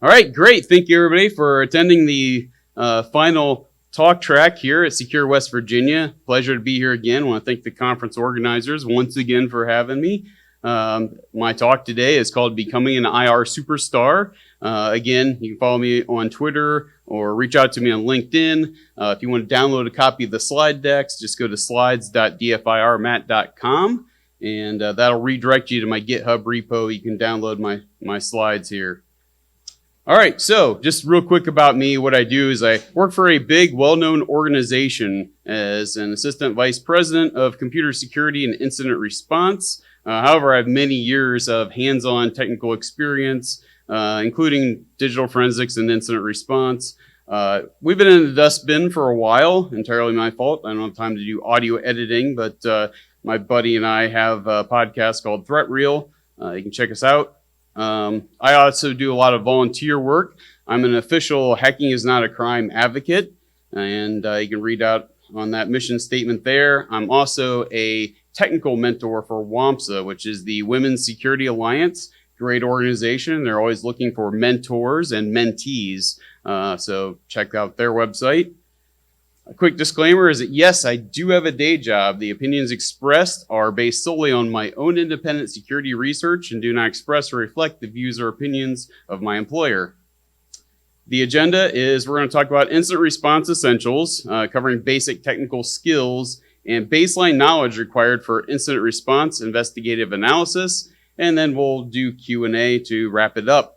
All right, great. Thank you, everybody, for attending the final talk track here at Secure West Virginia. Pleasure to be here again. I want to thank the conference organizers once again for having me. My talk today is called Becoming an IR Superstar. Again, you can follow me on Twitter or reach out to me on LinkedIn. If you want to download a copy of the slide decks, just go to slides.dfirmat.com, and that'll redirect you to my GitHub repo. You can download my slides here. All right, so just real quick about me. What I do is I work for a big, well-known organization as an assistant vice president of computer security and incident response. However, I have many years of hands-on technical experience, including digital forensics and incident response. We've been in the dustbin for a while, entirely my fault. I don't have time to do audio editing, but my buddy and I have a podcast called Threat Reel. You can check us out. I also do a lot of volunteer work. I'm an official Hacking is Not a Crime advocate, and you can read out on that mission statement there. I'm also a technical mentor for WAMSA, which is the Women's Security Alliance. Great organization. They're always looking for mentors and mentees, so check out their website. A quick disclaimer is that yes, I do have a day job. The opinions expressed are based solely on my own independent security research and do not express or reflect the views or opinions of my employer. The agenda is we're going to talk about incident response essentials, covering basic technical skills and baseline knowledge required for incident response investigative analysis, and then we'll do Q&A to wrap it up.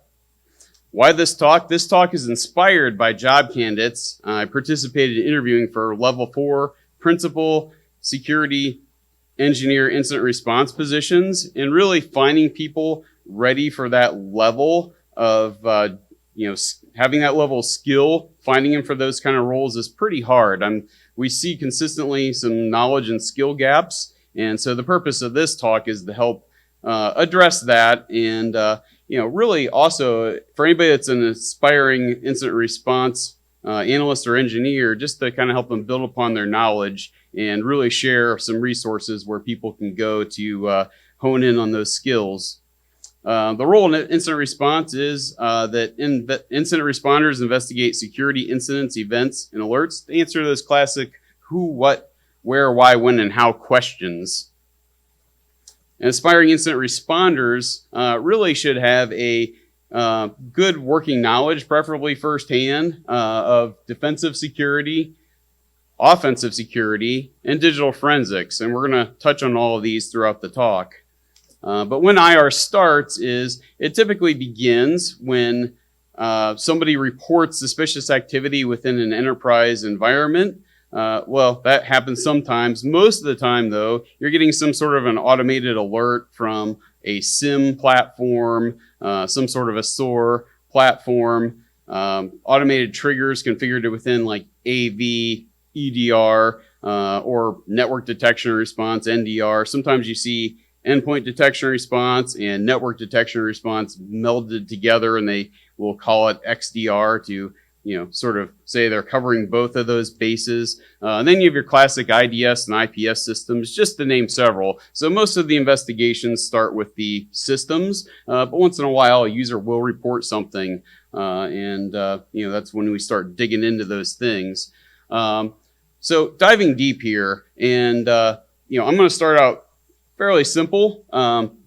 Why this talk? This talk is inspired by job candidates. I participated in interviewing for level 4 principal security engineer incident response positions, and really finding people ready for that level of, having that level of skill. Finding them for those kind of roles is pretty hard. We see consistently some knowledge and skill gaps, and so the purpose of this talk is to help address that, and really also for anybody that's an aspiring incident response analyst or engineer, just to kind of help them build upon their knowledge and really share some resources where people can go to hone in on those skills. The role in incident response is that incident responders investigate security incidents, events, and alerts to answer those classic who, what, where, why, when, and how questions. And aspiring incident responders really should have a good working knowledge, preferably firsthand, of defensive security, offensive security, and digital forensics. And we're going to touch on all of these throughout the talk. But when IR starts is it typically begins when somebody reports suspicious activity within an enterprise environment. Well, that happens sometimes. Most of the time, though, you're getting some sort of an automated alert from a SIM platform, some sort of a SOAR platform, automated triggers configured within like AV, EDR, or network detection and response, NDR. Sometimes you see endpoint detection and response and network detection and response melded together, and they will call it XDR to sort of say they're covering both of those bases. And then you have your classic IDS and IPS systems, just to name several. So most of the investigations start with the systems, but once in a while, a user will report something, and that's when we start digging into those things. So diving deep here, and I'm going to start out fairly simple,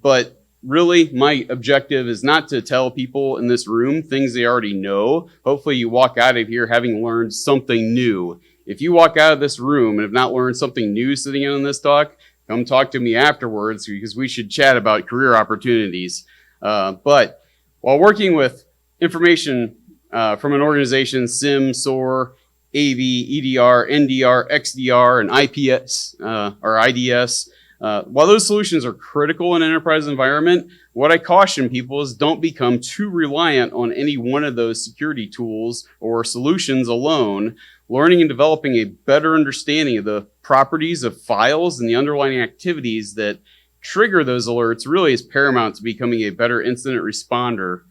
but really, my objective is not to tell people in this room things they already know. Hopefully you walk out of here having learned something new. If you walk out of this room and have not learned something new sitting in on this talk, come talk to me afterwards, because we should chat about career opportunities. But while working with information from an organization, SIM, SOAR, AV, EDR, NDR, XDR, and IPS or IDS, while those solutions are critical in an enterprise environment, what I caution people is don't become too reliant on any one of those security tools or solutions alone. Learning and developing a better understanding of the properties of files and the underlying activities that trigger those alerts really is paramount to becoming a better incident responder.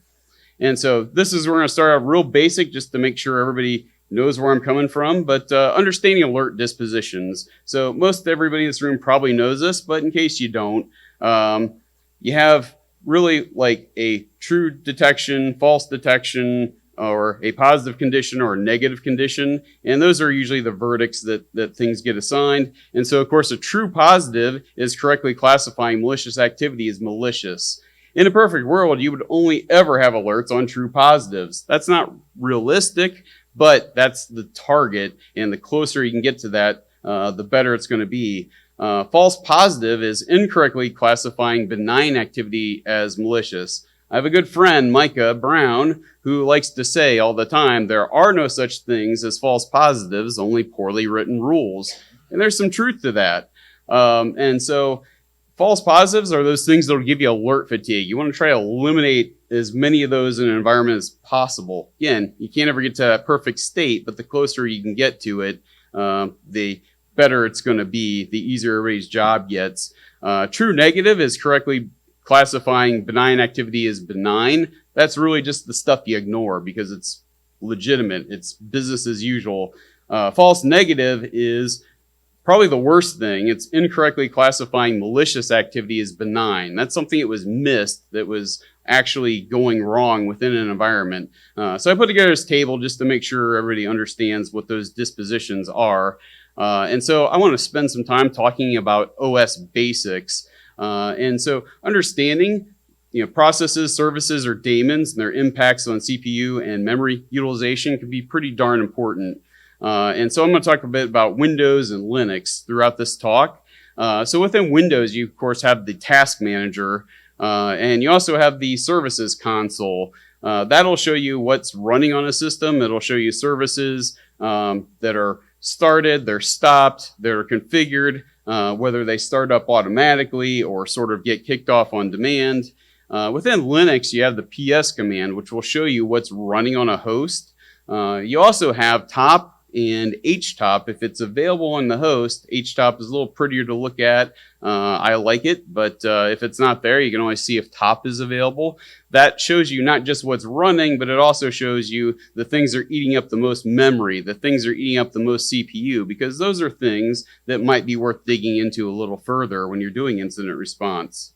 And so this is where we're going to start out real basic, just to make sure everybody knows where I'm coming from, but understanding alert dispositions. So most everybody in this room probably knows this, but in case you don't, you have really like a true detection, false detection, or a positive condition or a negative condition. And those are usually the verdicts that things get assigned. And so, of course, a true positive is correctly classifying malicious activity as malicious. In a perfect world, you would only ever have alerts on true positives. That's not realistic, but that's the target. And the closer you can get to that, the better it's going to be. False positive is incorrectly classifying benign activity as malicious. I have a good friend, Micah Brown, who likes to say all the time, there are no such things as false positives, only poorly written rules. And there's some truth to that. And so false positives are those things that will give you alert fatigue. You want to try to eliminate as many of those in an environment as possible. Again, you can't ever get to that perfect state, but the closer you can get to it, the better it's going to be, the easier everybody's job gets. True negative is correctly classifying benign activity as benign. That's really just the stuff you ignore because it's legitimate. It's business as usual. False negative is probably the worst thing. It's incorrectly classifying malicious activity as benign. That's something that was missed, that was actually going wrong within an environment. So I put together this table just to make sure everybody understands what those dispositions are. And so I want to spend some time talking about OS basics. And so understanding, processes, services, or daemons and their impacts on CPU and memory utilization can be pretty darn important. And so I'm going to talk a bit about Windows and Linux throughout this talk. So within Windows, you of course have the task manager, and you also have the services console. That'll show you what's running on a system. It'll show you services that are started, they're stopped, they're configured, whether they start up automatically or sort of get kicked off on demand. Within Linux, you have the PS command, which will show you what's running on a host. You also have top and htop. If it's available on the host, htop is a little prettier to look at. I like it, but if it's not there, you can always see if top is available. That shows you not just what's running, but it also shows you the things that are eating up the most memory, the things that are eating up the most CPU, because those are things that might be worth digging into a little further when you're doing incident response.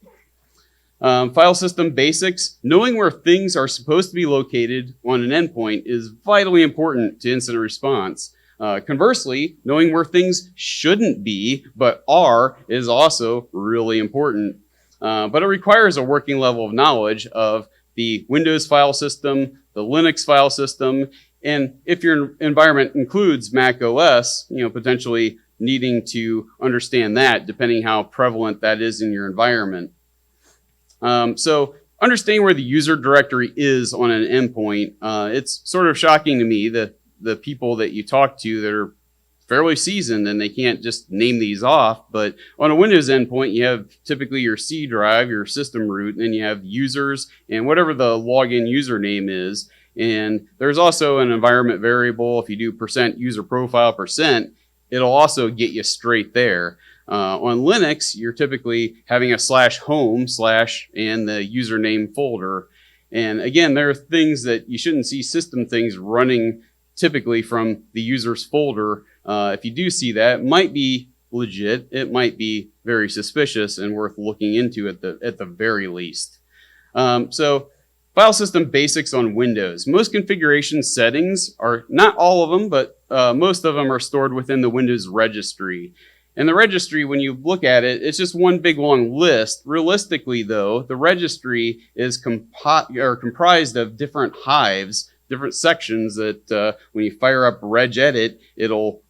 File system basics. Knowing where things are supposed to be located on an endpoint is vitally important to incident response. Conversely, knowing where things shouldn't be but are is also really important. But it requires a working level of knowledge of the Windows file system, the Linux file system, and if your environment includes Mac OS, potentially needing to understand that depending how prevalent that is in your environment. So understanding where the user directory is on an endpoint, it's sort of shocking to me that the people that you talk to that are fairly seasoned and they can't just name these off. But on a Windows endpoint, you have typically your C drive, your system root, and then you have users and whatever the login username is. And there's also an environment variable. If you do %user profile %, it'll also get you straight there. On Linux, you're typically having a /home/ and the username folder. And again, there are things that you shouldn't see system things running typically from the user's folder. If you do see that, it might be legit. It might be very suspicious and worth looking into at the very least. So file system basics on Windows. Most configuration settings are, not all of them, but most of them are stored within the Windows registry. And the registry, when you look at it, it's just one big long list. Realistically, though, the registry is comprised of different hives, different sections that when you fire up regedit, it'll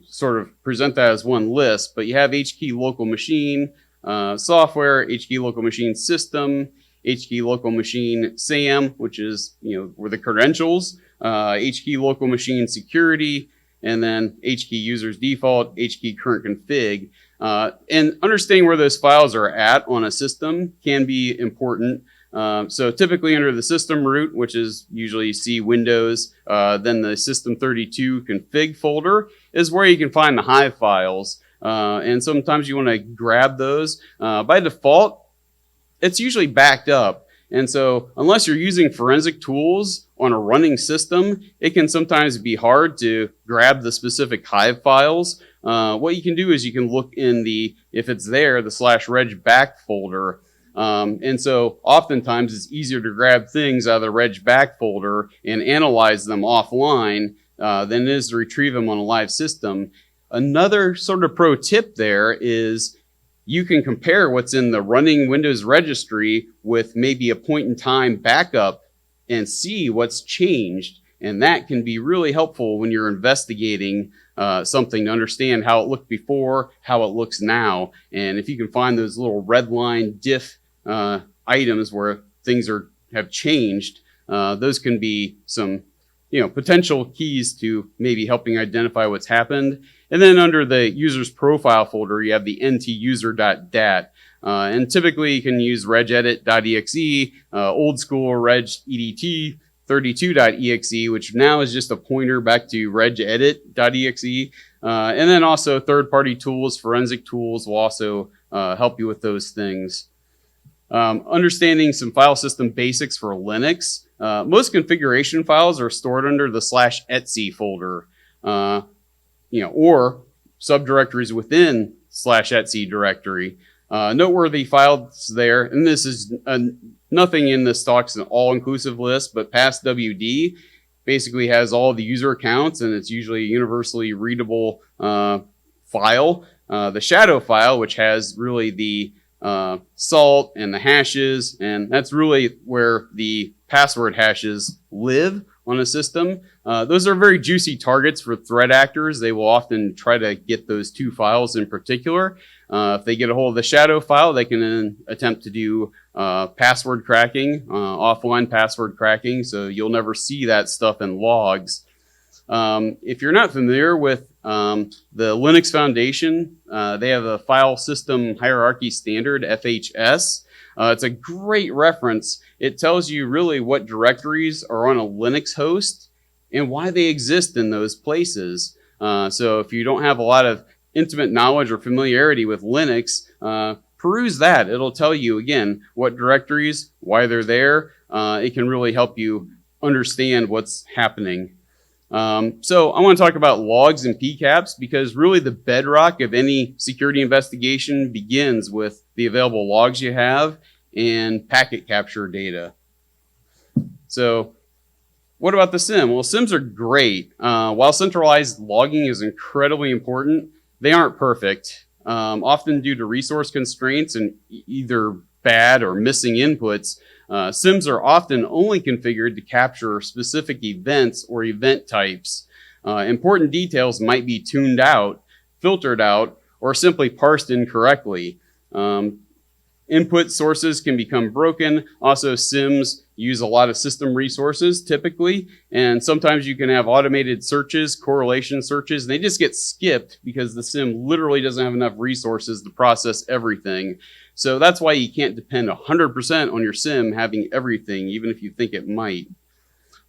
sort of present that as one list. But you have HKey local machine software, HKey local machine system, HKey local machine SAM, which is where the credentials, HKey local machine security, and then HKey users default, HKey current config. And understanding where those files are at on a system can be important. So typically under the system root, which is usually C Windows, then the system32 config folder is where you can find the Hive files. And sometimes you want to grab those. By default, it's usually backed up. And so unless you're using forensic tools on a running system, it can sometimes be hard to grab the specific Hive files. What you can do is you can look in if it's there, the /reg back folder. And so oftentimes it's easier to grab things out of the reg back folder and analyze them offline than it is to retrieve them on a live system. Another sort of pro tip there is you can compare what's in the running Windows registry with maybe a point in time backup and see what's changed. And that can be really helpful when you're investigating something to understand how it looked before, how it looks now. And if you can find those little red line diff items where things have changed, those can be some potential keys to maybe helping identify what's happened. And then under the user's profile folder, you have the ntuser.dat. And typically you can use regedit.exe, old school regedt 32.exe, which now is just a pointer back to regedit.exe. And then also third-party tools, forensic tools will also help you with those things. Understanding some file system basics for Linux. Most configuration files are stored under the /etc folder, or subdirectories within /etc directory. Noteworthy files there, and this is nothing in this talk is an all-inclusive list, but passwd basically has all the user accounts, and it's usually a universally readable file. The shadow file, which has really the salt and the hashes, and that's really where the password hashes live on a system. Those are very juicy targets for threat actors. They will often try to get those two files in particular. If they get a hold of the shadow file, they can then attempt to do password cracking, offline password cracking, so you'll never see that stuff in logs. If you're not familiar with the Linux Foundation, they have a file system hierarchy standard, FHS. It's a great reference. It tells you really what directories are on a Linux host and why they exist in those places. So if you don't have a lot of intimate knowledge or familiarity with Linux, peruse that. It'll tell you, again, what directories, why they're there. It can really help you understand what's happening. So I want to talk about logs and PCAPs because really the bedrock of any security investigation begins with the available logs you have and packet capture data. So what about the SIM? Well, SIMs are great. While centralized logging is incredibly important, they aren't perfect. Often due to resource constraints and either bad or missing inputs, SIMs are often only configured to capture specific events or event types. Important details might be tuned out, filtered out, or simply parsed incorrectly. Input sources can become broken. Also, SIMs use a lot of system resources typically, and sometimes you can have automated searches, correlation searches, and they just get skipped because the SIM literally doesn't have enough resources to process everything. So that's why you can't depend 100% on your SIM having everything, even if you think it might.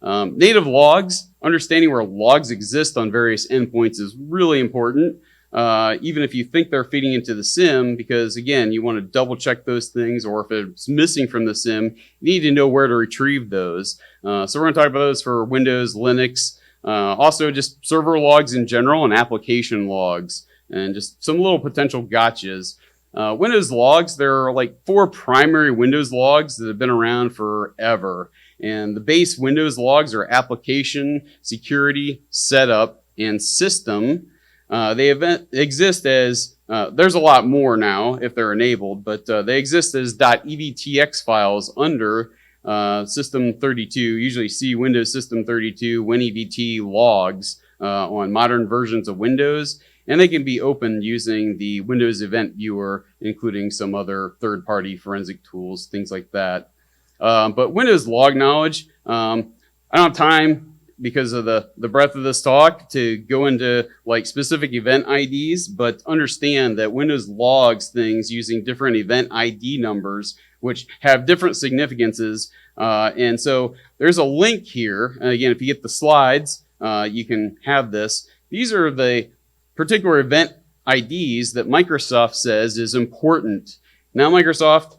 Native logs, understanding where logs exist on various endpoints is really important. Even if you think they're feeding into the SIM, because again, you want to double check those things, or if it's missing from the SIM, you need to know where to retrieve those. So we're going to talk about those for Windows, Linux, also just server logs in general and application logs, and just some little potential gotchas. Windows logs, there are like 4 primary Windows logs that have been around forever. And the base Windows logs are application, security, setup, and system. They exist as, there's a lot more now if they're enabled, but they exist as .evtx files under System32. Usually see Windows System32, WinEVT logs on modern versions of Windows, and they can be opened using the Windows Event Viewer, including some other third-party forensic tools, things like that. But Windows log knowledge, I don't have time because of the breadth of this talk to go into like specific event IDs, but understand that Windows logs things using different event ID numbers, which have different significances. And so there's a link here. And again, if you get the slides, you can have this. These are the particular event IDs that Microsoft says is important. Now Microsoft,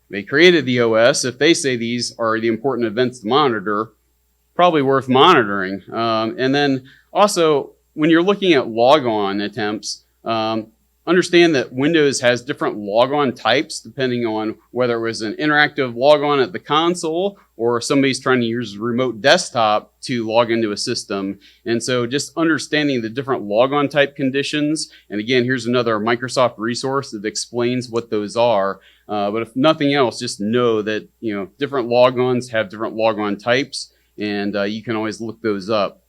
they created the OS. If they say these are the important events to monitor, probably worth monitoring. And then also, when you're looking at logon attempts, understand that Windows has different logon types depending on whether it was an interactive logon at the console or somebody's trying to use a remote desktop to log into a system. And so just understanding the different logon type conditions. And again, here's another Microsoft resource that explains what those are. But if nothing else, just know that, different logons have different logon types, and you can always look those up.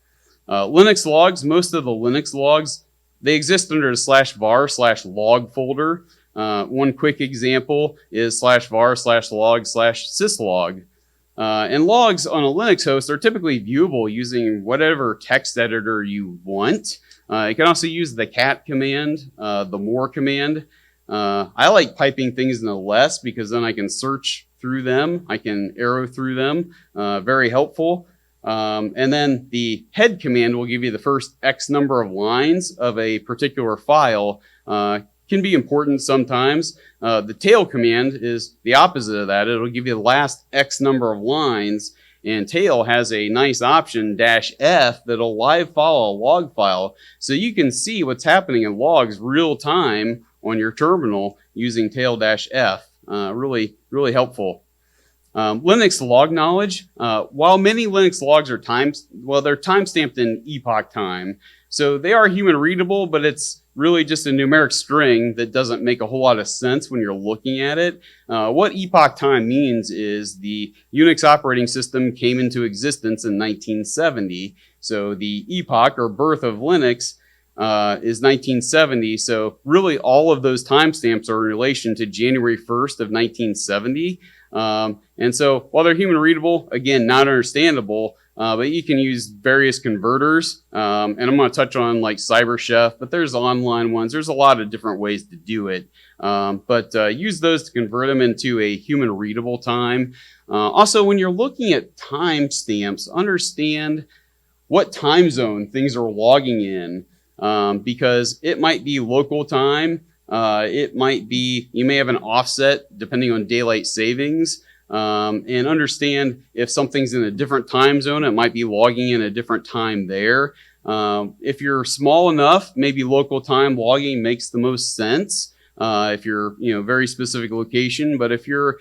Linux logs, most of the Linux logs, they exist under the /var/log folder. One quick example is /var/log/syslog. And logs on a Linux host are typically viewable using whatever text editor you want. You can also use the cat command, the more command. I like piping things in the less because then I can search through them. I can arrow through them. Very helpful. And then the head command will give you the first X number of lines of a particular file. Can be important sometimes. The tail command is the opposite of that. It'll give you the last X number of lines, and tail has a nice option, -F, that'll live follow a log file. So you can see what's happening in logs real time on your terminal using tail -F. Really, really helpful. Linux log knowledge. While many Linux logs are they're time-stamped in epoch time. So they are human readable, but it's really just a numeric string that doesn't make a whole lot of sense when you're looking at it. What epoch time means is the Unix operating system came into existence in 1970. So the epoch or birth of Linux is 1970. So really all of those timestamps are in relation to January 1st of 1970. And so while they're human readable, again, not understandable, but you can use various converters. And I'm going to touch on like CyberChef, but there's online ones. There's a lot of different ways to do it. But use those to convert them into a human readable time. Also, when you're looking at timestamps, understand what time zone things are logging in, because it might be local time. It might be, you may have an offset depending on daylight savings, and understand if something's in a different time zone, it might be logging in a different time there. If you're small enough, maybe local time logging makes the most sense. If you're, very specific location, but if you're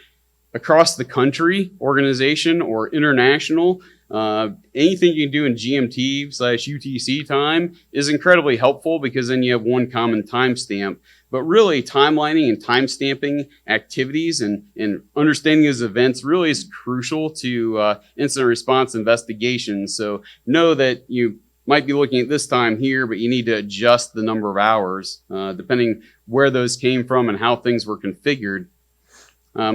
across the country organization or international, anything you can do in GMT/UTC time is incredibly helpful because then you have one common timestamp. But really, timelining and timestamping activities and understanding those events really is crucial to incident response investigations. So know that you might be looking at this time here, but you need to adjust the number of hours depending where those came from and how things were configured.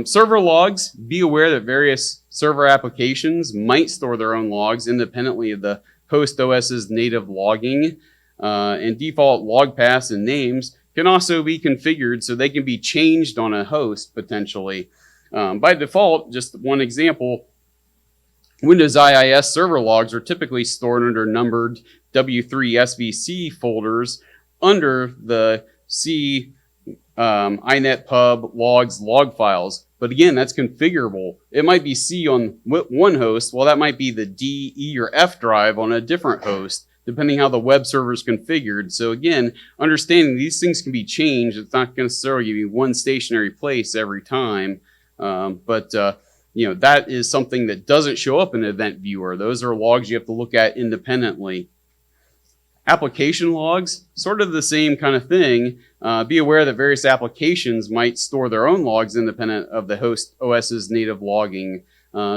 Server logs, be aware that various server applications might store their own logs independently of the host OS's native logging, and default log paths and names can also be configured so they can be changed on a host potentially. By default, just one example, Windows IIS server logs are typically stored under numbered W3 SVC folders under the C inetpub logs log files. But again, that's configurable. It might be C on one host, well, that might be the D, E, or F drive on a different host, depending how the web server is configured. So again, understanding these things can be changed. It's not necessarily give you one stationary place every time. But that is something that doesn't show up in the event viewer. Those are logs you have to look at independently. Application logs, sort of the same kind of thing. Be aware that various applications might store their own logs independent of the host OS's native logging.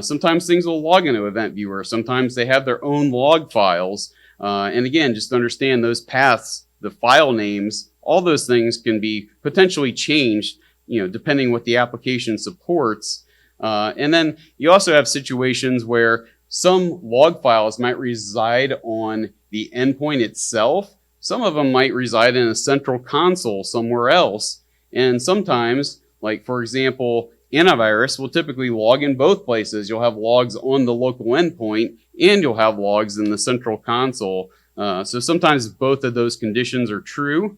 Sometimes things will log into Event Viewer. Sometimes they have their own log files. And again, just understand those paths, the file names, all those things can be potentially changed, depending what the application supports. And then you also have situations where some log files might reside on the endpoint itself. Some of them might reside in a central console somewhere else. And sometimes, like for example, antivirus will typically log in both places. You'll have logs on the local endpoint and you'll have logs in the central console. So sometimes both of those conditions are true.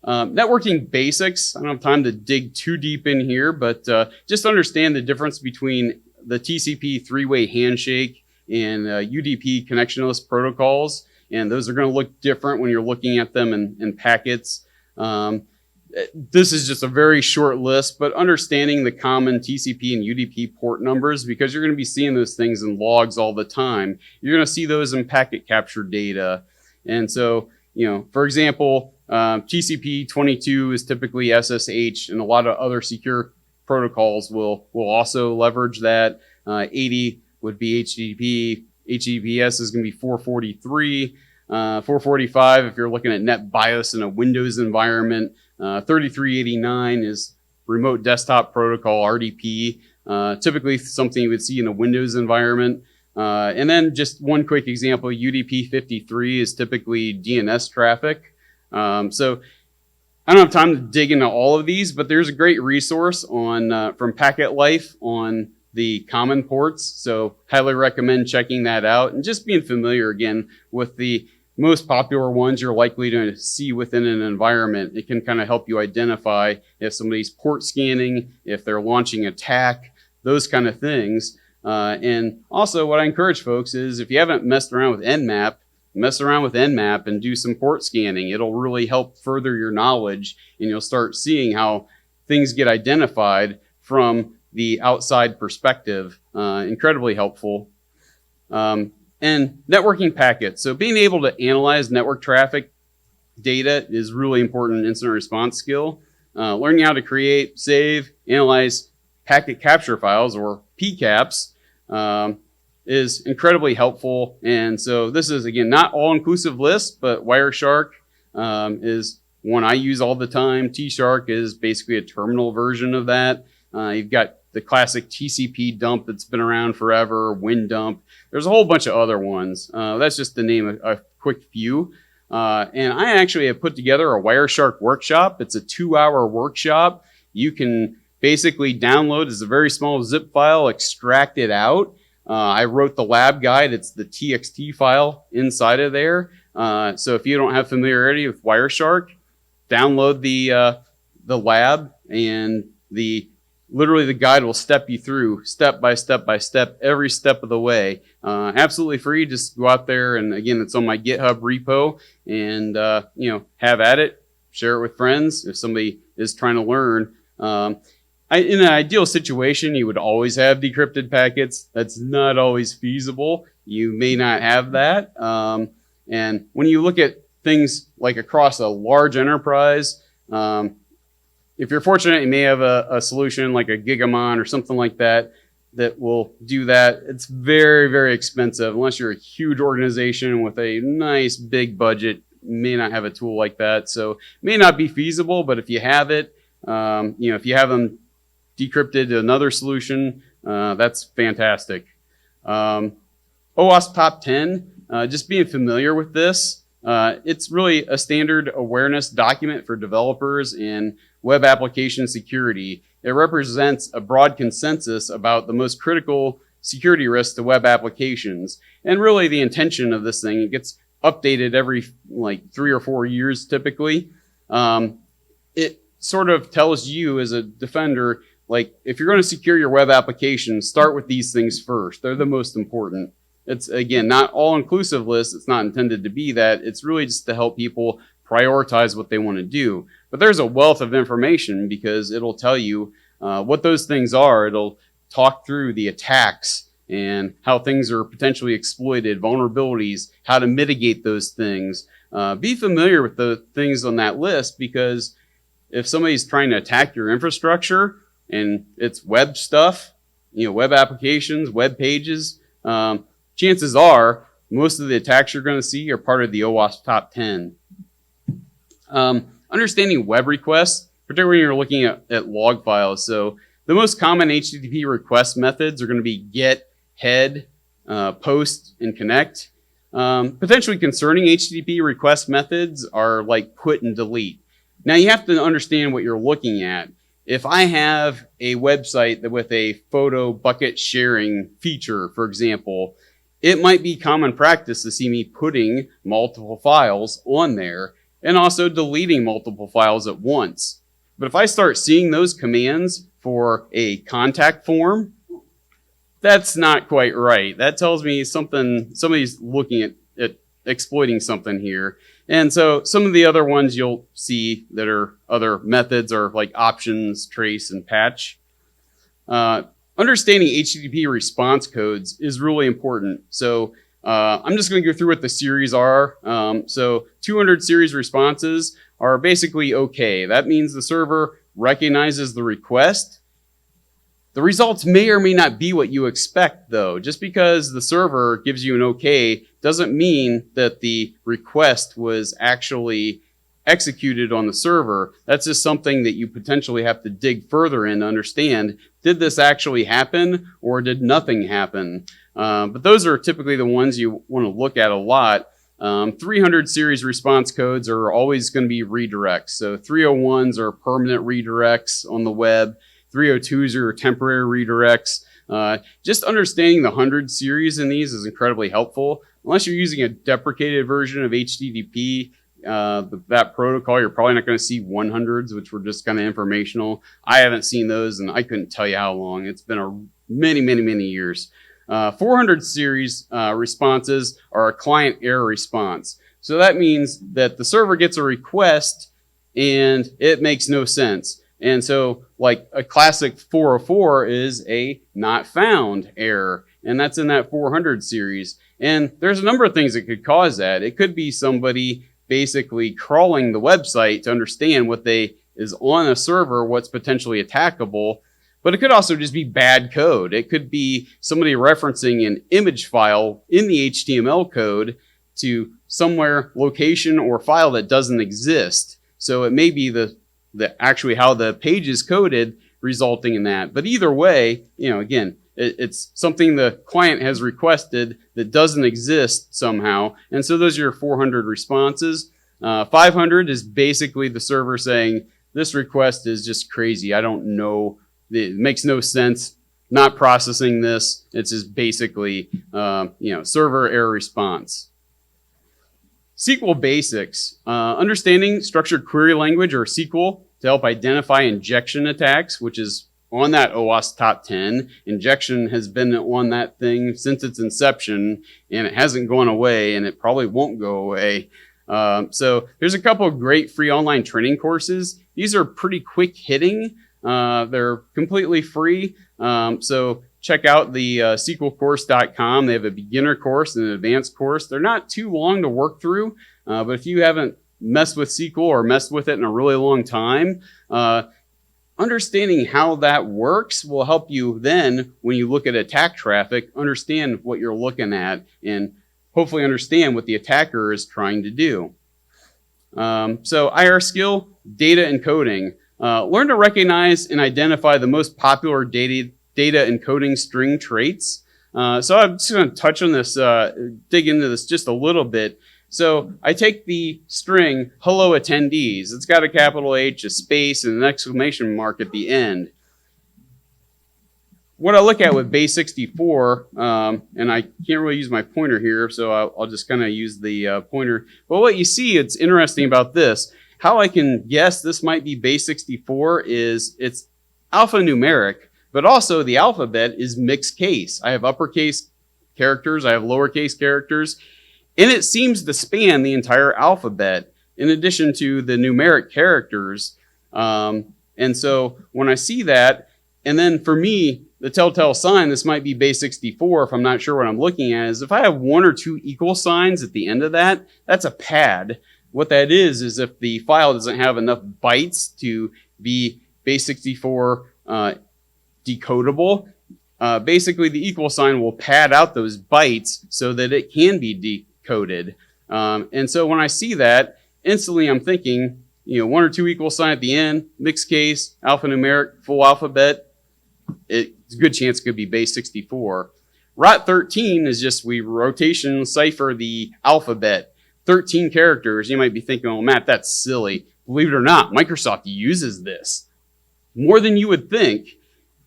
Networking basics, I don't have time to dig too deep in here, but just understand the difference between the TCP three-way handshake and UDP connectionless protocols. And those are going to look different when you're looking at them in packets. This is just a very short list, but understanding the common TCP and UDP port numbers, because you're going to be seeing those things in logs all the time. You're going to see those in packet capture data. And so, for example, TCP 22 is typically SSH, and a lot of other secure protocols will also leverage that. 80 would be HTTP. HTTPS is going to be 443. 445 if you're looking at NetBIOS in a Windows environment. 3389 is remote desktop protocol, RDP, typically something you would see in a Windows environment. And then just one quick example, UDP 53 is typically DNS traffic. So I don't have time to dig into all of these, but there's a great resource on from Packet Life on the common ports. So highly recommend checking that out and just being familiar again with the most popular ones you're likely to see within an environment. It can kind of help you identify if somebody's port scanning, if they're launching attack, those kind of things. And also what I encourage folks is if you haven't messed around with Nmap, mess around with Nmap and do some port scanning. It'll really help further your knowledge, and you'll start seeing how things get identified from the outside perspective. Incredibly helpful. And networking packets. So being able to analyze network traffic data is really important incident response skill. Learning how to create, save, analyze packet capture files, or PCAPs, is incredibly helpful. And so this is, again, not all-inclusive list, but Wireshark is one I use all the time. T-Shark is basically a terminal version of that. You've got the classic TCP dump that's been around forever, WinDump. There's a whole bunch of other ones. That's just to name a quick few. And I actually have put together a Wireshark workshop. It's a 2-hour workshop. You can basically download as a very small zip file, extract it out. I wrote the lab guide. It's the TXT file inside of there. So if you don't have familiarity with Wireshark, download the lab, and literally the guide will step you through step by step by step, every step of the way. Absolutely free. Just go out there, and again, it's on my GitHub repo, and have at it. Share it with friends if somebody is trying to learn. In an ideal situation, you would always have decrypted packets. That's not always feasible. You may not have that. And when you look at things like across a large enterprise, if you're fortunate, you may have a solution like a Gigamon or something like that that will do that. It's very, very expensive. Unless you're a huge organization with a nice big budget, you may not have a tool like that. So it may not be feasible, but if you have it, if you have them decrypted to another solution, that's fantastic. OWASP Top 10, just being familiar with this, it's really a standard awareness document for developers in web application security. It represents a broad consensus about the most critical security risks to web applications. And really the intention of this thing, it gets updated every 3 or 4 years typically. It sort of tells you as a defender, if you're going to secure your web application, start with these things first. They're the most important. It's, again, not all-inclusive list. It's not intended to be that. It's really just to help people prioritize what they want to do. But there's a wealth of information because it'll tell you what those things are. It'll talk through the attacks and how things are potentially exploited, vulnerabilities, how to mitigate those things. Be familiar with the things on that list, because if somebody's trying to attack your infrastructure and it's web stuff, web applications, web pages, chances are most of the attacks you're going to see are part of the OWASP Top 10. Understanding web requests, particularly when you're looking at log files. So the most common HTTP request methods are going to be get, head, post, and connect. Potentially concerning HTTP request methods are like put and delete. Now you have to understand what you're looking at. If I have a website with a photo bucket sharing feature, for example, it might be common practice to see me putting multiple files on there and also deleting multiple files at once. But if I start seeing those commands for a contact form, that's not quite right. That tells me somebody's looking at exploiting something here. And so some of the other ones you'll see that are other methods are like options, trace, and patch. Understanding HTTP response codes is really important. So I'm just going to go through what the series are. So 200 series responses are basically okay. That means the server recognizes the request. The results may or may not be what you expect, though. Just because the server gives you an okay doesn't mean that the request was actually executed on the server. That's just something that you potentially have to dig further in to understand. Did this actually happen, or did nothing happen? But those are typically the ones you want to look at a lot. 300 series response codes are always going to be redirects. So 301s are permanent redirects on the web. 302s are temporary redirects. Just understanding the 100 series in these is incredibly helpful. Unless you're using a deprecated version of HTTP, that protocol, you're probably not going to see 100s, which were just kind of informational. I haven't seen those, and I couldn't tell you how long. It's been many, many, many years. 400 series responses are a client error response. So that means that the server gets a request, and it makes no sense. And so like a classic 404 is a not found error, and that's in that 400 series. And there's a number of things that could cause that. It could be somebody basically crawling the website to understand what is on a server, what's potentially attackable. But it could also just be bad code. It could be somebody referencing an image file in the HTML code to somewhere, location, or file that doesn't exist. So it may be actually how the page is coded resulting in that. But either way, again, it's something the client has requested that doesn't exist somehow. And so those are your 400 responses. 500 is basically the server saying, this request is just crazy. I don't know. It makes no sense. Not processing this. It's just basically, server error response. SQL basics. Understanding structured query language, or SQL, to help identify injection attacks, which is on that OWASP top 10. Injection has been on that thing since its inception, and it hasn't gone away, and it probably won't go away. So there's a couple of great free online training courses. These are pretty quick hitting. They're completely free. So check out the SQLcourse.com. They have a beginner course and an advanced course. They're not too long to work through, but if you haven't messed with SQL or messed with it in a really long time, understanding how that works will help you then, when you look at attack traffic, understand what you're looking at and hopefully understand what the attacker is trying to do. So IR skill, data encoding. Learn to recognize and identify the most popular data encoding string traits. So I'm just going to touch on this, dig into this just a little bit. So I take the string hello attendees. It's got a capital H, a space, and an exclamation mark at the end. What I look at with base 64, and I can't really use my pointer here, so I'll just kind of use the pointer. But what you see, it's interesting about this. How I can guess this might be base 64 is it's alphanumeric, but also the alphabet is mixed case. I have uppercase characters, I have lowercase characters, and it seems to span the entire alphabet in addition to the numeric characters. And so when I see that, and then for me, the telltale sign, this might be base 64 if I'm not sure what I'm looking at, is if I have one or two equal signs at the end of that, that's a pad. What that is if the file doesn't have enough bytes to be base 64 decodable, basically the equal sign will pad out those bytes so that it can be decoded. And so when I see that, instantly I'm thinking, one or two equal sign at the end, mixed case, alphanumeric, full alphabet, it's a good chance it could be base 64. ROT13 is just we rotation cipher the alphabet. 13 characters. You might be thinking, oh, Matt, that's silly. Believe it or not, Microsoft uses this more than you would think.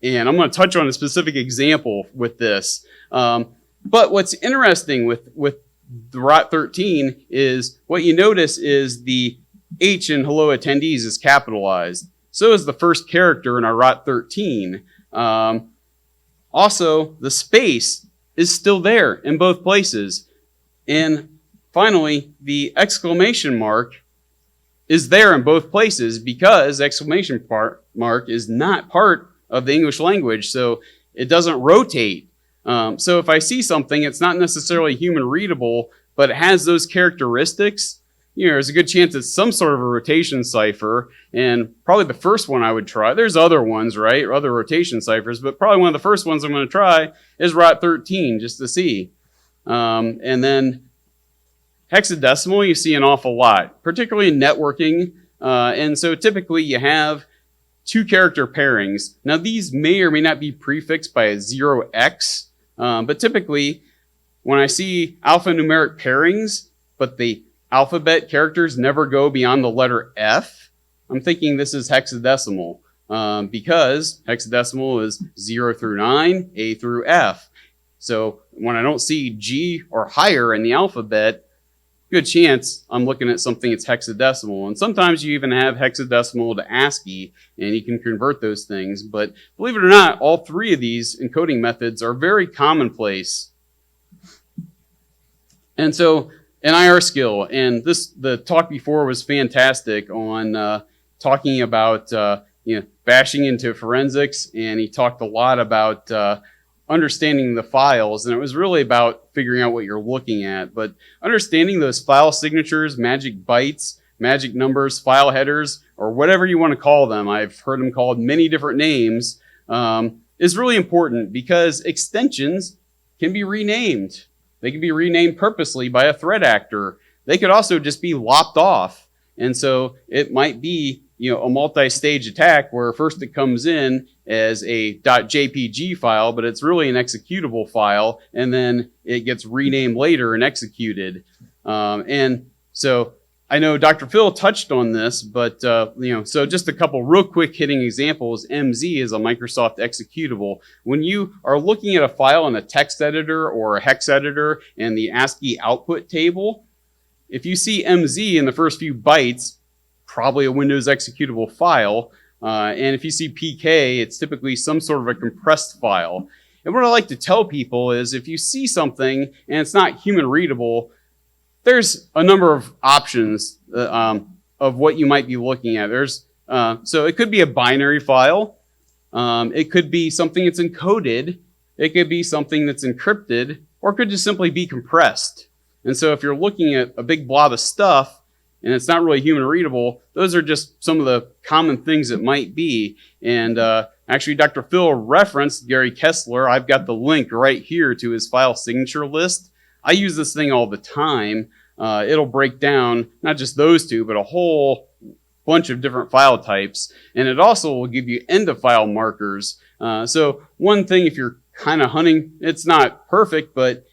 And I'm going to touch on a specific example with this. But what's interesting with the ROT13 is what you notice is the H in hello attendees is capitalized. So is the first character in our ROT13. Also, the space is still there in both places. And finally, the exclamation mark is there in both places because exclamation mark is not part of the English language, so it doesn't rotate. So if I see something, it's not necessarily human readable, but it has those characteristics, there's a good chance it's some sort of a rotation cipher, and probably the first one I would try. There's other ones, right? Other rotation ciphers, but probably one of the first ones I'm going to try is ROT13 just to see. And then hexadecimal, you see an awful lot, particularly in networking. And so typically you have 2 character pairings. Now these may or may not be prefixed by a 0x, but typically when I see alphanumeric pairings, but the alphabet characters never go beyond the letter F, I'm thinking this is hexadecimal, because hexadecimal is 0 through 9, A through F. So when I don't see G or higher in the alphabet, good chance I'm looking at something that's hexadecimal. And sometimes you even have hexadecimal to ASCII, and you can convert those things. But believe it or not, all 3 of these encoding methods are very commonplace. And so an IR skill, and the talk before was fantastic on talking about bashing into forensics, and he talked a lot about understanding the files, and it was really about figuring out what you're looking at. But understanding those file signatures, magic bytes, magic numbers, file headers, or whatever you want to call them, I've heard them called many different names, is really important because extensions can be renamed. They can be renamed purposely by a threat actor. They could also just be lopped off. And so it might be a multi-stage attack where first it comes in as a .jpg file, but it's really an executable file, and then it gets renamed later and executed. And so I know Dr. Phil touched on this, but so just a couple real quick hitting examples. MZ is a Microsoft executable. When you are looking at a file in a text editor or a hex editor and the ASCII output table, if you see MZ in the first few bytes, probably a Windows executable file. And if you see PK, it's typically some sort of a compressed file. And what I like to tell people is if you see something and it's not human readable, there's a number of options of what you might be looking at. So it could be a binary file. It could be something that's encoded. It could be something that's encrypted, or it could just simply be compressed. And so if you're looking at a big blob of stuff and it's not really human readable, those are just some of the common things it might be. And actually, Dr. Phil referenced Gary Kessler. I've got the link right here to his file signature list. I use this thing all the time. It'll break down not just those 2, but a whole bunch of different file types. And it also will give you end of file markers. So one thing, if you're kind of hunting, it's not perfect, but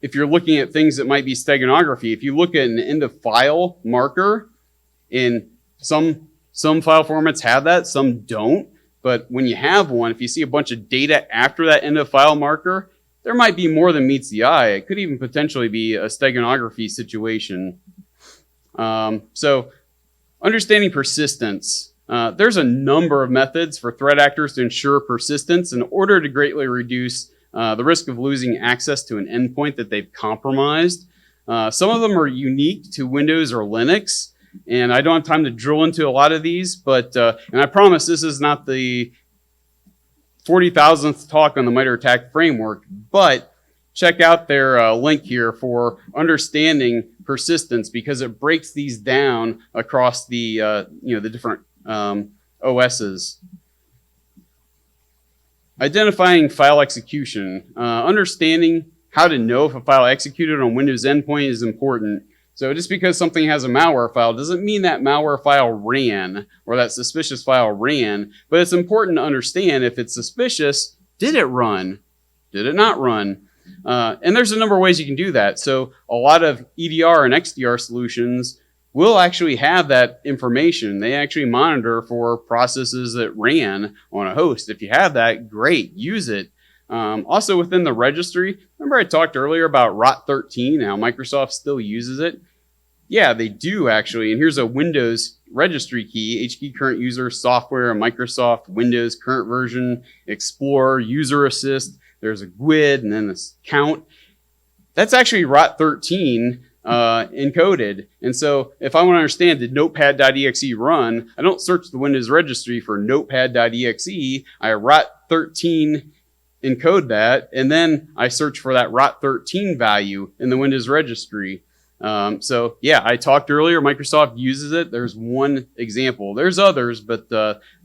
if you're looking at things that might be steganography, if you look at an end of file marker, in some file formats have that, some don't. But when you have one, if you see a bunch of data after that end of file marker, there might be more than meets the eye. It could even potentially be a steganography situation. So understanding persistence. There's a number of methods for threat actors to ensure persistence in order to greatly reduce the risk of losing access to an endpoint that they've compromised. Some of them are unique to Windows or Linux, and I don't have time to drill into a lot of these, but and I promise this is not the 40,000th talk on the MITRE ATT&CK framework, but check out their link here for understanding persistence, because it breaks these down across the the different OSs. Identifying file execution. Understanding how to know if a file executed on Windows endpoint is important. So just because something has a malware file doesn't mean that malware file ran or that suspicious file ran, but it's important to understand if it's suspicious, did it run? Did it not run? And there's a number of ways you can do that. So a lot of EDR and XDR solutions will actually have that information. They actually monitor for processes that ran on a host. If you have that, great, use it. Also within the registry, remember I talked earlier about ROT13, how Microsoft still uses it? Yeah, they do actually. And here's a Windows registry key, HKey current user, software, Microsoft, Windows, current version, Explorer, user assist. There's a GUID and then this count. That's actually ROT13. encoded. And so if I want to understand, did notepad.exe run, I don't search the Windows registry for notepad.exe. I ROT13 encode that, and then I search for that ROT13 value in the Windows registry. So yeah, I talked earlier, Microsoft uses it. There's one example. There's others, but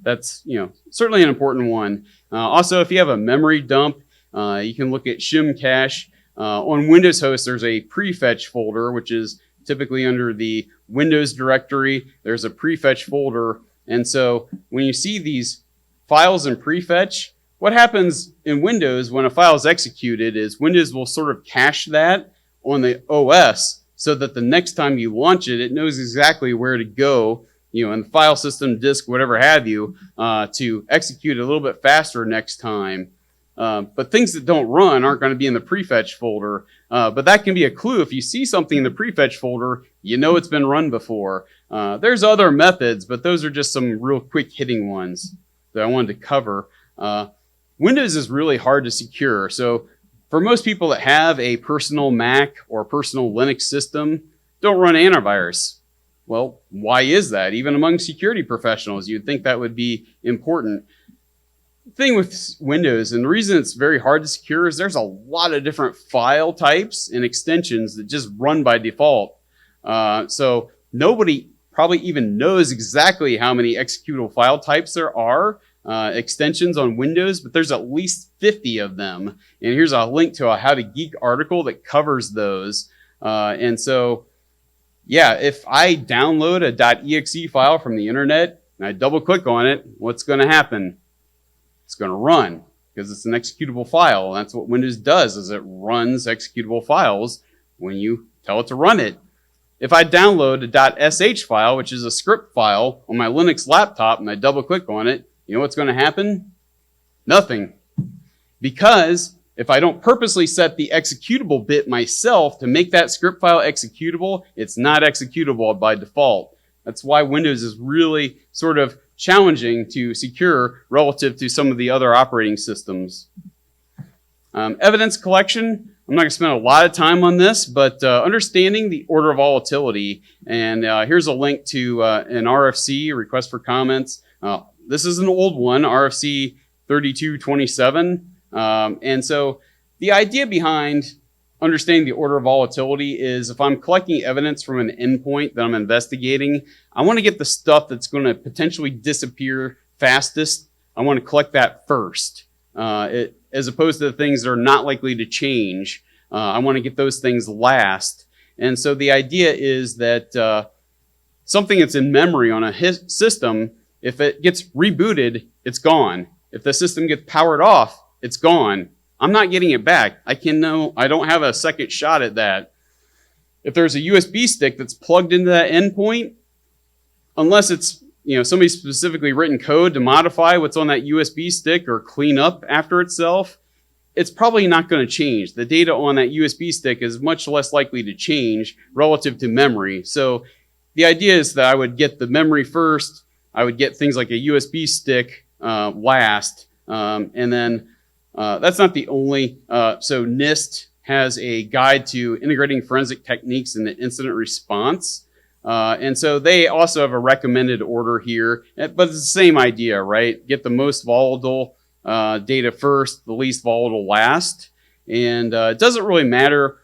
that's certainly an important one. Also, if you have a memory dump, you can look at shim cache. On Windows host, there's a prefetch folder, which is typically under the Windows directory. There's a prefetch folder. And so when you see these files in prefetch, what happens in Windows when a file is executed is Windows will sort of cache that on the OS so that the next time you launch it, it knows exactly where to go, in the file system, disk, whatever have you, to execute it a little bit faster next time. But things that don't run aren't going to be in the prefetch folder. But that can be a clue. If you see something in the prefetch folder, it's been run before. There's other methods, but those are just some real quick hitting ones that I wanted to cover. Windows is really hard to secure. So for most people that have a personal Mac or personal Linux system, don't run antivirus. Well, why is that? Even among security professionals, you'd think that would be important. The thing with Windows, and the reason it's very hard to secure, is there's a lot of different file types and extensions that just run by default. So nobody probably even knows exactly how many executable file types there are, extensions on Windows, but there's at least 50 of them. And here's a link to a How to Geek article that covers those. And so, yeah, if I download a .exe file from the internet and I double click on it, what's going to happen? It's going to run because it's an executable file. That's what Windows does, is it runs executable files when you tell it to run it. If I download a .sh file, which is a script file on my Linux laptop, and I double click on it, you know what's going to happen? Nothing. Because if I don't purposely set the executable bit myself to make that script file executable, it's not executable by default. That's why Windows is really sort of challenging to secure relative to some of the other operating systems. Evidence collection, I'm not going to spend a lot of time on this, but understanding the order of volatility. And here's a link to an RFC, request for comments. This is an old one, RFC 3227. And so the idea behind understanding the order of volatility is if I'm collecting evidence from an endpoint that I'm investigating, I want to get the stuff that's going to potentially disappear fastest. I want to collect that first, as opposed to the things that are not likely to change. I want to get those things last. And so the idea is that something that's in memory on a system, if it gets rebooted, it's gone. If the system gets powered off, it's gone. I'm not getting it back. I don't have a second shot at that. If there's a USB stick that's plugged into that endpoint, unless it's somebody's specifically written code to modify what's on that USB stick or clean up after itself, it's probably not going to change. The data on that USB stick is much less likely to change relative to memory. So the idea is that I would get the memory first. I would get things like a USB stick last, and then that's not the only. So NIST has a guide to integrating forensic techniques in the incident response. And so they also have a recommended order here, but it's the same idea, right? Get the most volatile data first, the least volatile last. And it doesn't really matter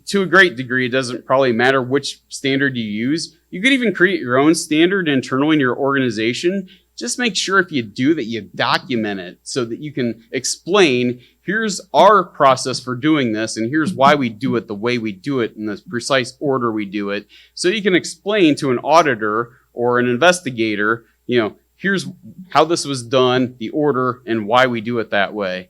to a great degree, it doesn't probably matter which standard you use. You could even create your own standard internally in your organization. Just make sure if you do that you document it so that you can explain, here's our process for doing this, and here's why we do it the way we do it in the precise order we do it. So you can explain to an auditor or an investigator, here's how this was done, the order, and why we do it that way.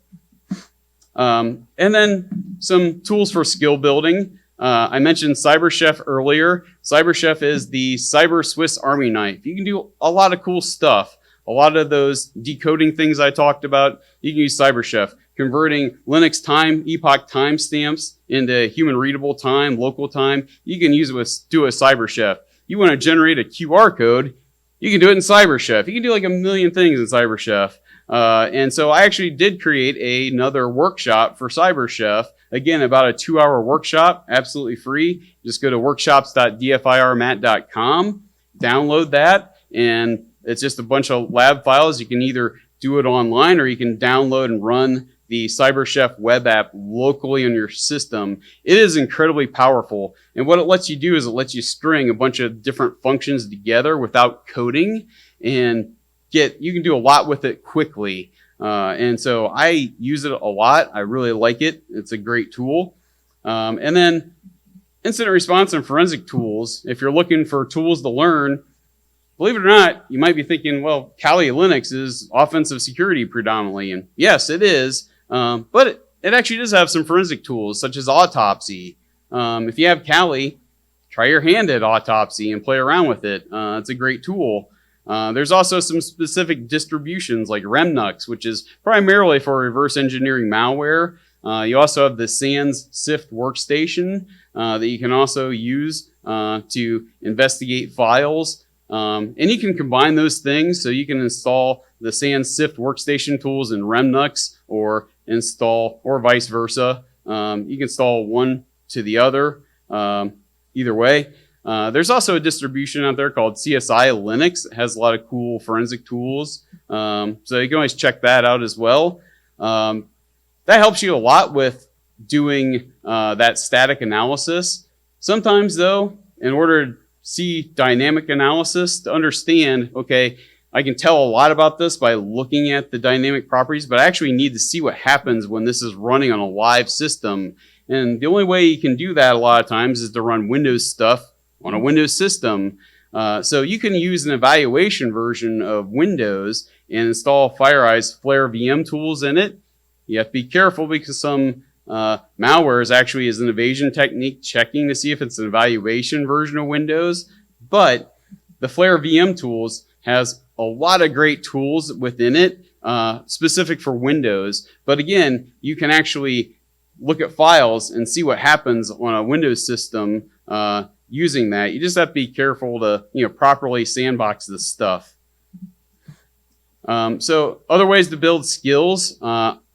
And then some tools for skill building. I mentioned CyberChef earlier. CyberChef is the cyber Swiss Army knife. You can do a lot of cool stuff. A lot of those decoding things I talked about, you can use CyberChef. Converting Linux time, epoch timestamps into human readable time, local time, you can use it with CyberChef. You want to generate a QR code, you can do it in CyberChef. You can do like a million things in CyberChef. And so I actually did create another workshop for CyberChef. Again, about a 2-hour workshop, absolutely free. Just go to workshops.dfirmat.com, download that, and it's just a bunch of lab files. You can either do it online or you can download and run the CyberChef web app locally on your system. It is incredibly powerful. And what it lets you do is it lets you string a bunch of different functions together without coding, and you can do a lot with it quickly. And so I use it a lot. I really like it. It's a great tool. And then incident response and forensic tools. If you're looking for tools to learn, believe it or not, you might be thinking, well, Kali Linux is offensive security predominantly. And yes, it is. But it actually does have some forensic tools, such as autopsy. If you have Kali, try your hand at autopsy and play around with it. It's a great tool. There's also some specific distributions like Remnux, which is primarily for reverse engineering malware. You also have the SANS SIFT workstation that you can also use to investigate files. And you can combine those things, so you can install the SANS SIFT workstation tools in Remnux or vice versa. You can install one to the other, either way. There's also a distribution out there called CSI Linux. It has a lot of cool forensic tools. So you can always check that out as well. That helps you a lot with doing that static analysis. Sometimes though, in order to see dynamic analysis, to understand, okay, I can tell a lot about this by looking at the dynamic properties, but I actually need to see what happens when this is running on a live system. And the only way you can do that a lot of times is to run Windows stuff on a Windows system. So you can use an evaluation version of Windows and install FireEye's Flare VM tools in it. You have to be careful because some malware is actually an evasion technique checking to see if it's an evaluation version of Windows. But the Flare VM tools has a lot of great tools within it, specific for Windows. But again, you can actually look at files and see what happens on a Windows system using that. You just have to be careful to properly sandbox this stuff. So other ways to build skills.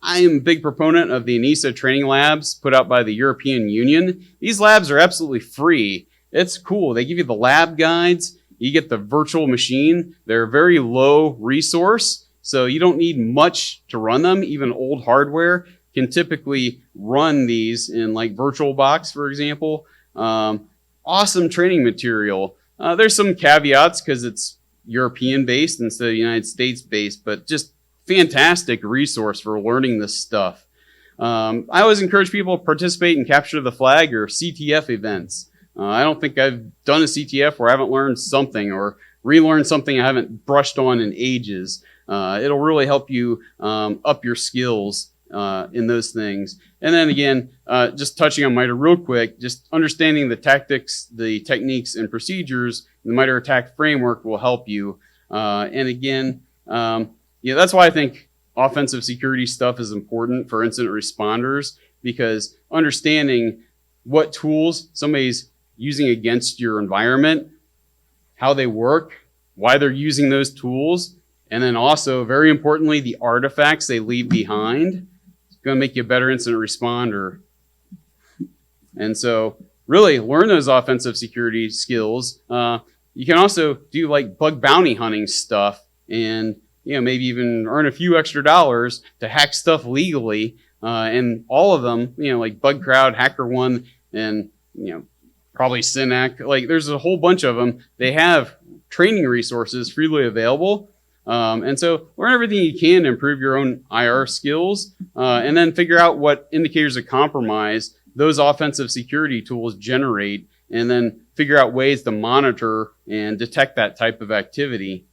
I am a big proponent of the ANISA training labs put out by the European Union. These labs are absolutely free. It's cool. They give you the lab guides. You get the virtual machine. They're very low resource, so you don't need much to run them. Even old hardware can typically run these in like VirtualBox, for example. Awesome training material. There's some caveats because it's European based instead of United States based, but just fantastic resource for learning this stuff. I always encourage people to participate in Capture the Flag or CTF events. I don't think I've done a CTF where I haven't learned something or relearned something I haven't brushed on in ages. It'll really help you up your skills in those things. And then again, just touching on MITRE real quick, just understanding the tactics, the techniques, and procedures in the MITRE ATT&CK framework will help you. And again, that's why I think offensive security stuff is important for incident responders, because understanding what tools somebody's using against your environment, how they work, why they're using those tools, and then also, very importantly, the artifacts they leave behind. It's going to make you a better incident responder. And so really learn those offensive security skills. You can also do like bug bounty hunting stuff and maybe even earn a few extra dollars to hack stuff legally. And all of them, like BugCrowd, HackerOne, and probably Synac. Like there's a whole bunch of them. They have training resources freely available. And so learn everything you can to improve your own IR skills, and then figure out what indicators of compromise those offensive security tools generate, and then figure out ways to monitor and detect that type of activity.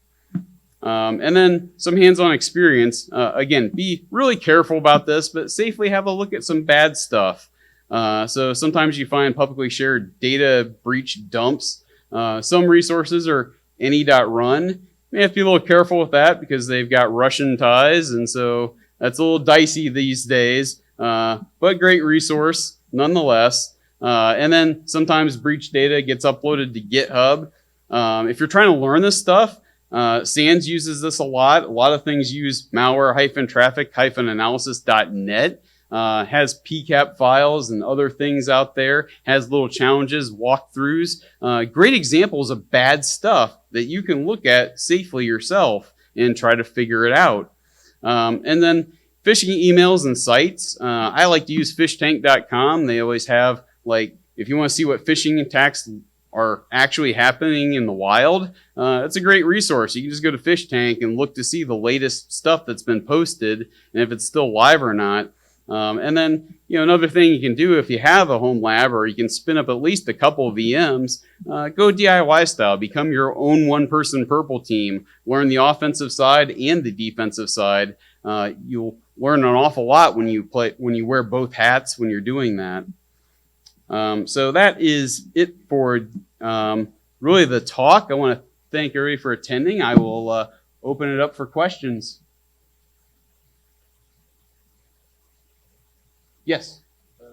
And then some hands-on experience. Again, be really careful about this, but safely have a look at some bad stuff. So sometimes you find publicly shared data breach dumps. Some resources are any.run. You have to be a little careful with that because they've got Russian ties, and so that's a little dicey these days, but great resource nonetheless. And then sometimes breach data gets uploaded to GitHub. If you're trying to learn this stuff, SANS uses this a lot. A lot of things use malware-traffic-analysis.net. Has PCAP files and other things out there, has little challenges, walkthroughs, great examples of bad stuff that you can look at safely yourself and try to figure it out. And then phishing emails and sites. I like to use fishtank.com. They always have, like, if you want to see what phishing attacks are actually happening in the wild, it's a great resource. You can just go to Fishtank and look to see the latest stuff that's been posted and if it's still live or not. And then, another thing you can do if you have a home lab or you can spin up at least a couple of VMs, go DIY style, become your own one-person purple team, learn the offensive side and the defensive side. You'll learn an awful lot when you wear both hats when you're doing that. So that is it for really the talk. I want to thank everybody for attending. I will open it up for questions. Yes. So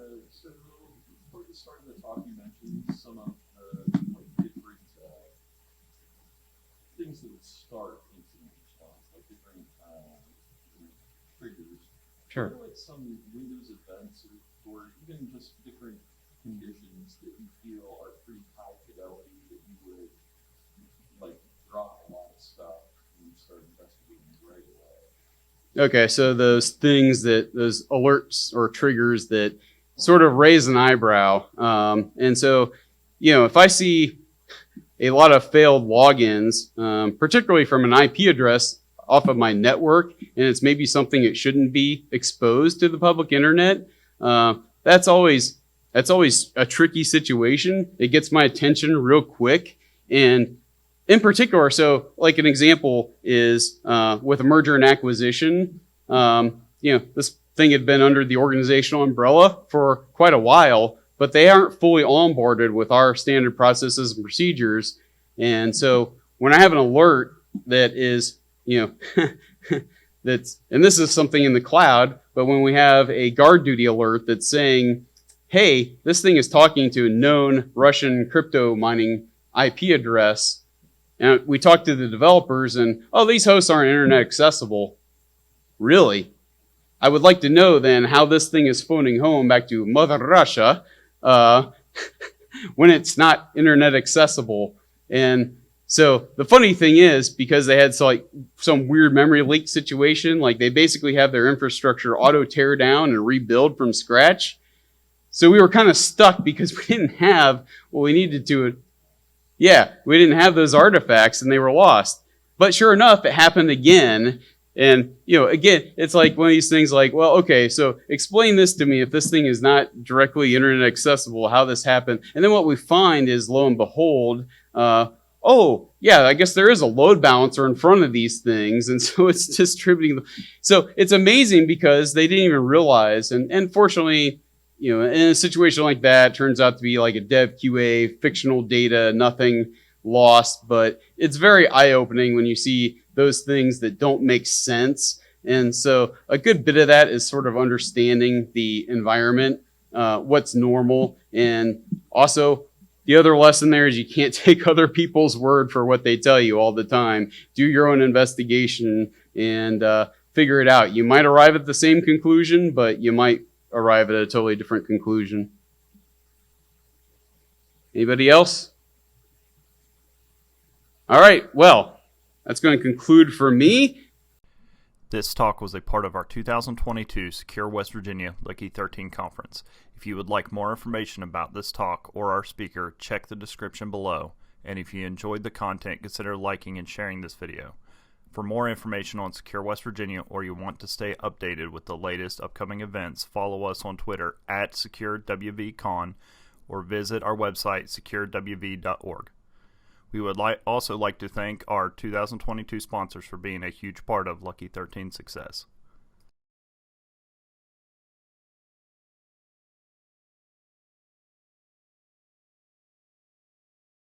before the start of the talk, you mentioned some of the different things that would start incident response, like different triggers. Sure. What are like some Windows events or even just different conditions that you feel are pretty high fidelity that you would like drop a lot of stuff and start investigating right away? Okay, so those alerts or triggers that sort of raise an eyebrow. And so, if I see a lot of failed logins, particularly from an IP address off of my network, and it's maybe something that shouldn't be exposed to the public internet, that's always a tricky situation. It gets my attention real quick. And in particular, so like an example is with a merger and acquisition, this thing had been under the organizational umbrella for quite a while, but they aren't fully onboarded with our standard processes and procedures. And so when I have an alert that is, and this is something in the cloud, but when we have a guard duty alert that's saying, hey, this thing is talking to a known Russian crypto mining IP address, and we talked to the developers and, these hosts aren't internet accessible. Really? I would like to know then how this thing is phoning home back to Mother Russia when it's not internet accessible. And so the funny thing is, because they had some weird memory leak situation, like they basically have their infrastructure auto tear down and rebuild from scratch. So we were kind of stuck because we didn't have what we needed to. Yeah, we didn't have those artifacts and they were lost. But sure enough, it happened again. And, again, it's like one of these things like, well, okay, so explain this to me. If this thing is not directly internet accessible, how this happened. And then what we find is, lo and behold, I guess there is a load balancer in front of these things. And so it's distributing them. So it's amazing because they didn't even realize. And fortunately, in a situation like that, it turns out to be like a dev QA, fictional data, nothing lost. But it's very eye-opening when you see those things that don't make sense. And so a good bit of that is sort of understanding the environment, what's normal. And also the other lesson there is you can't take other people's word for what they tell you all the time. Do your own investigation and figure it out. You might arrive at the same conclusion, but you might arrive at a totally different conclusion. Anybody else? All right, well, that's going to conclude for me. This talk was a part of our 2022 Secure West Virginia Lucky 13 conference. If you would like more information about this talk or our speaker, check the description below. And if you enjoyed the content, consider liking and sharing this video. For more information on Secure West Virginia, or you want to stay updated with the latest upcoming events, follow us on Twitter at SecureWVCon or visit our website securewv.org. We would also like to thank our 2022 sponsors for being a huge part of Lucky 13's success.